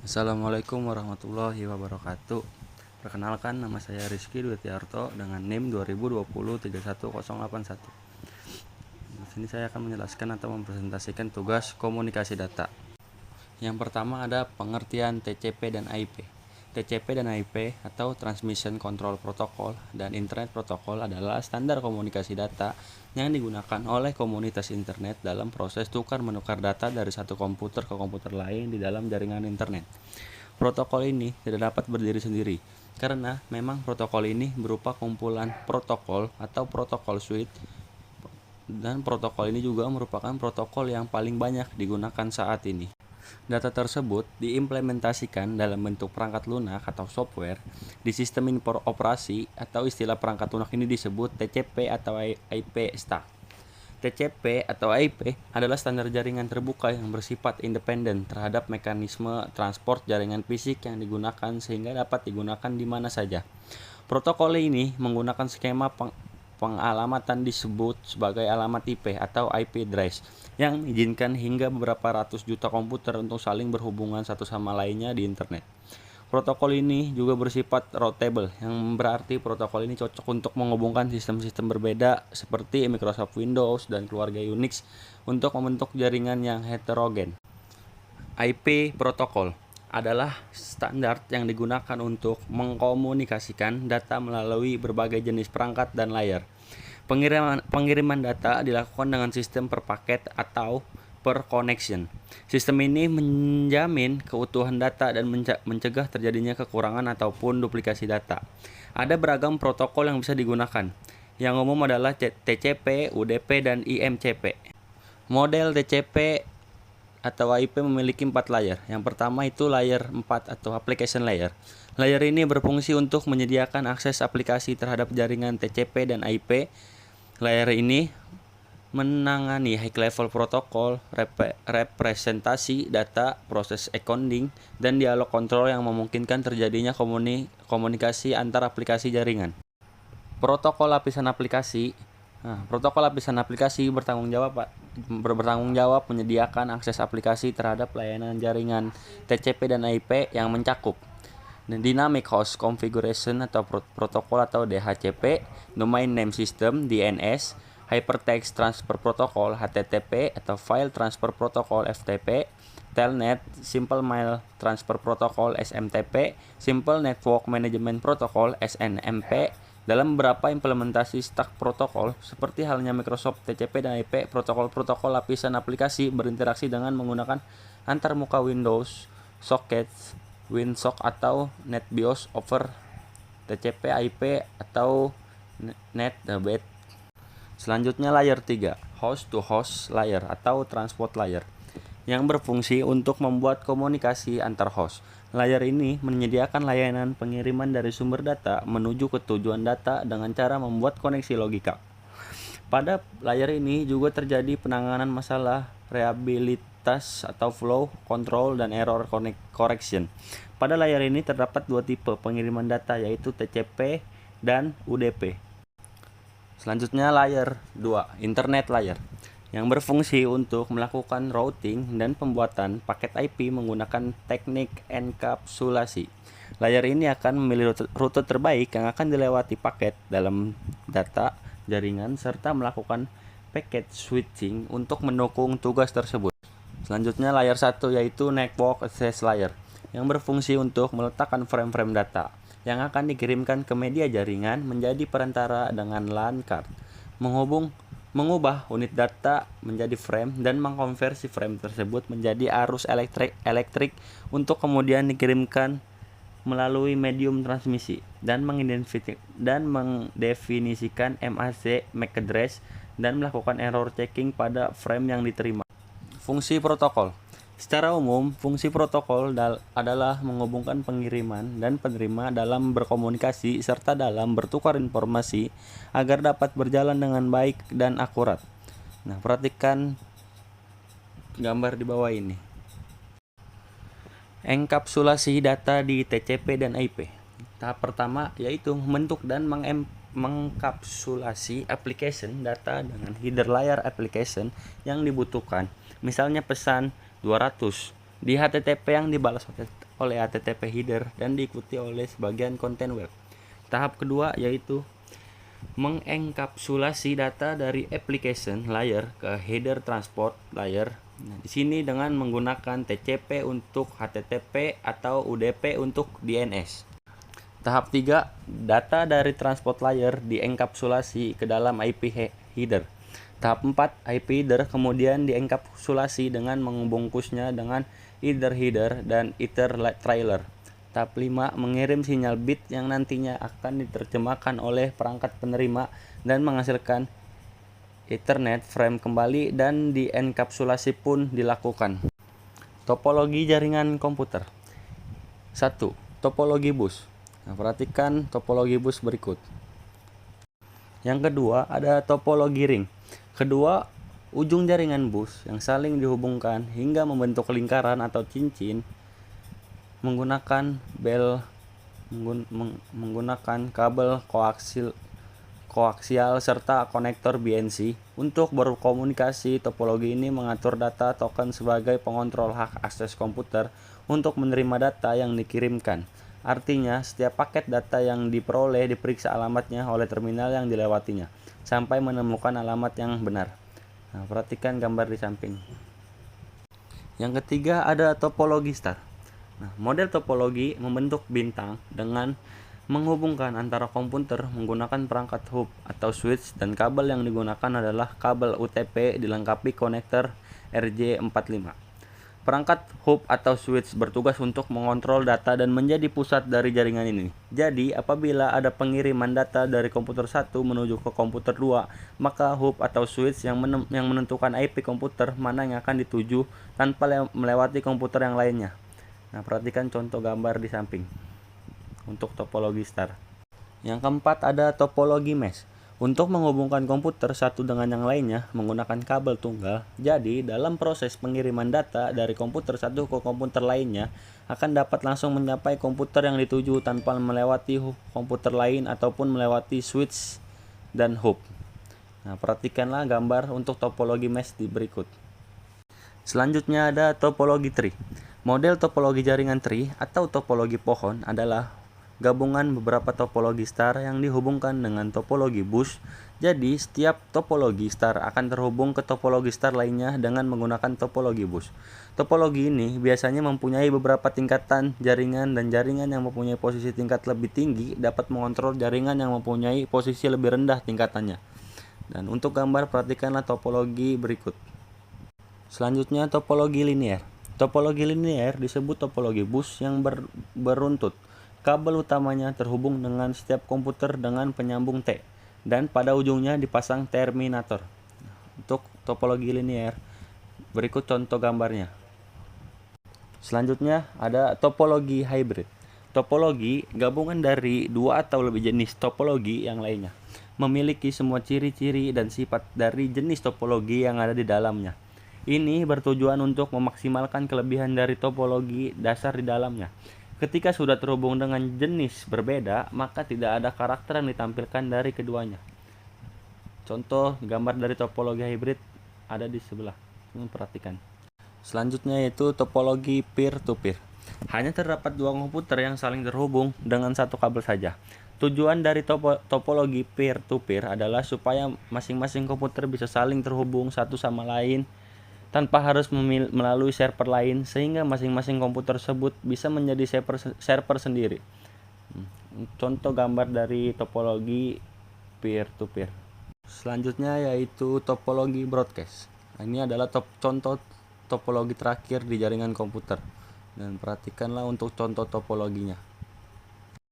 Assalamualaikum warahmatullahi wabarakatuh. Perkenalkan, nama saya Rizky Dwi Tiarto dengan NIM 2020 31081. Di sini saya akan menjelaskan atau mempresentasikan tugas komunikasi data. Yang pertama ada pengertian TCP dan IP. TCP dan IP atau Transmission Control Protocol dan Internet Protocol adalah standar komunikasi data yang digunakan oleh komunitas internet dalam proses tukar-menukar data dari satu komputer ke komputer lain di dalam jaringan internet. Protokol ini tidak dapat berdiri sendiri karena memang protokol ini berupa kumpulan protokol atau protokol suite, dan protokol ini juga merupakan protokol yang paling banyak digunakan saat ini. Data tersebut diimplementasikan dalam bentuk perangkat lunak atau software di sistem operasi, atau istilah perangkat lunak ini disebut TCP atau IP stack. TCP atau IP adalah standar jaringan terbuka yang bersifat independen terhadap mekanisme transport jaringan fisik yang digunakan sehingga dapat digunakan di mana saja. Protokol ini menggunakan skema pengalamatan disebut sebagai alamat IP atau IP address yang mengizinkan hingga beberapa ratus juta komputer untuk saling berhubungan satu sama lainnya di internet. Protokol ini juga bersifat routable, yang berarti protokol ini cocok untuk menghubungkan sistem-sistem berbeda seperti Microsoft Windows dan keluarga Unix untuk membentuk jaringan yang heterogen. IP protokol adalah standar yang digunakan untuk mengkomunikasikan data melalui berbagai jenis perangkat dan layar. Pengiriman data dilakukan dengan sistem per paket atau per connection. Sistem ini menjamin keutuhan data dan mencegah terjadinya kekurangan ataupun duplikasi data. Ada beragam protokol yang bisa digunakan. Yang umum adalah TCP, UDP, dan IMCP. Model TCP atau IP memiliki 4 layer. Yang pertama itu layer 4 atau application layer. Layer ini berfungsi untuk menyediakan akses aplikasi terhadap jaringan TCP dan IP. Layer ini menangani high level protokol, representasi data, proses encoding, dan dialog kontrol yang memungkinkan terjadinya komunikasi antar aplikasi jaringan. Protokol lapisan aplikasi. Protokol lapisan aplikasi bertanggung jawab menyediakan akses aplikasi terhadap layanan jaringan TCP dan IP yang mencakup Dynamic Host Configuration atau protokol atau DHCP, Domain Name System (DNS), Hypertext Transfer Protocol (HTTP) atau File Transfer Protocol (FTP), Telnet, Simple Mail Transfer Protocol (SMTP), Simple Network Management Protocol (SNMP). Dalam beberapa implementasi stack protokol, seperti halnya Microsoft TCP dan IP, protokol-protokol lapisan aplikasi berinteraksi dengan menggunakan antarmuka Windows, Sockets, WinSock atau NetBIOS over TCP IP atau NetBED. Selanjutnya layer 3, host to host layer atau transport layer, yang berfungsi untuk membuat komunikasi antar host. Layer ini menyediakan layanan pengiriman dari sumber data menuju ke tujuan data dengan cara membuat koneksi logika. Pada layer ini juga terjadi penanganan masalah reliabilitas atau flow control dan error correction. Pada layer ini terdapat dua tipe pengiriman data, yaitu TCP dan UDP. Selanjutnya layer 2, internet layer, yang berfungsi untuk melakukan routing dan pembuatan paket IP menggunakan teknik enkapsulasi. Layer ini akan memilih rute terbaik yang akan dilewati paket dalam data jaringan serta melakukan packet switching untuk mendukung tugas tersebut. Selanjutnya layer 1 yaitu network access layer, yang berfungsi untuk meletakkan frame-frame data yang akan dikirimkan ke media jaringan menjadi perantara dengan LAN card, mengubah unit data menjadi frame dan mengkonversi frame tersebut menjadi arus elektrik untuk kemudian dikirimkan melalui medium transmisi, dan mendefinisikan MAC MAC address dan melakukan error checking pada frame yang diterima. Fungsi protokol. Secara umum, fungsi protokol adalah menghubungkan pengiriman dan penerima dalam berkomunikasi serta dalam bertukar informasi agar dapat berjalan dengan baik dan akurat. Nah, perhatikan gambar di bawah ini. Enkapsulasi data di TCP dan IP. Tahap pertama yaitu membentuk dan mengkapsulasi application data dengan header layer application yang dibutuhkan. Misalnya pesan 200 di HTTP yang dibalas oleh HTTP header dan diikuti oleh sebagian konten web. Tahap kedua yaitu mengenkapsulasi data dari application layer ke header transport layer. Nah, di sini dengan menggunakan TCP untuk HTTP atau UDP untuk DNS. Tahap 3, data dari transport layer dienkapsulasi ke dalam IP header. Tahap 4, IP header kemudian dienkapsulasi dengan membungkusnya dengan either header dan ether trailer. Tahap 5, mengirim sinyal bit yang nantinya akan diterjemahkan oleh perangkat penerima dan menghasilkan Ethernet frame kembali dan dienkapsulasi pun dilakukan. Topologi jaringan komputer. 1. Topologi bus. Nah, perhatikan topologi bus berikut. Yang kedua, ada topologi ring. Kedua, ujung jaringan bus yang saling dihubungkan hingga membentuk lingkaran atau cincin menggunakan kabel koaksial serta konektor BNC. Untuk berkomunikasi, topologi ini mengatur data token sebagai pengontrol hak akses komputer untuk menerima data yang dikirimkan. Artinya, setiap paket data yang diperoleh diperiksa alamatnya oleh terminal yang dilewatinya sampai menemukan alamat yang benar. Nah, perhatikan gambar di samping. Yang ketiga ada topologi star. Nah, model topologi membentuk bintang dengan menghubungkan antara komputer menggunakan perangkat hub atau switch, dan kabel yang digunakan adalah kabel UTP dilengkapi konektor RJ45. Perangkat hub atau switch bertugas untuk mengontrol data dan menjadi pusat dari jaringan ini. Jadi, apabila ada pengiriman data dari komputer 1 menuju ke komputer 2, maka hub atau switch yang menentukan IP komputer mana yang akan dituju tanpa melewati komputer yang lainnya. Nah, perhatikan contoh gambar di samping untuk topologi star. Yang keempat ada topologi mesh. Untuk menghubungkan komputer satu dengan yang lainnya menggunakan kabel tunggal. Jadi, dalam proses pengiriman data dari komputer satu ke komputer lainnya akan dapat langsung mencapai komputer yang dituju tanpa melewati komputer lain ataupun melewati switch dan hub. Nah, perhatikanlah gambar untuk topologi mesh di berikut. Selanjutnya ada topologi tree. Model topologi jaringan tree atau topologi pohon adalah gabungan beberapa topologi star yang dihubungkan dengan topologi bus. Jadi, setiap topologi star akan terhubung ke topologi star lainnya dengan menggunakan topologi bus. Topologi ini biasanya mempunyai beberapa tingkatan jaringan, dan jaringan yang mempunyai posisi tingkat lebih tinggi dapat mengontrol jaringan yang mempunyai posisi lebih rendah tingkatannya. Dan untuk gambar, perhatikanlah topologi berikut. Selanjutnya, topologi linear. Topologi linear disebut topologi bus yang beruntut. Kabel utamanya terhubung dengan setiap komputer dengan penyambung T, dan pada ujungnya dipasang terminator. Untuk topologi linear, berikut contoh gambarnya. Selanjutnya ada topologi hybrid. Topologi gabungan dari dua atau lebih jenis topologi yang lainnya, memiliki semua ciri-ciri dan sifat dari jenis topologi yang ada di dalamnya. Ini bertujuan untuk memaksimalkan kelebihan dari topologi dasar di dalamnya. Ketika sudah terhubung dengan jenis berbeda, maka tidak ada karakter yang ditampilkan dari keduanya. Contoh gambar dari topologi hybrid ada di sebelah. Perhatikan. Selanjutnya yaitu topologi peer-to-peer. Hanya terdapat dua komputer yang saling terhubung dengan satu kabel saja. Tujuan dari topologi peer-to-peer adalah supaya masing-masing komputer bisa saling terhubung satu sama lain tanpa harus melalui server lain, sehingga masing-masing komputer tersebut bisa menjadi server sendiri. Contoh gambar dari topologi peer-to-peer. Selanjutnya yaitu topologi broadcast. Ini adalah contoh topologi terakhir di jaringan komputer. Dan perhatikanlah untuk contoh topologinya.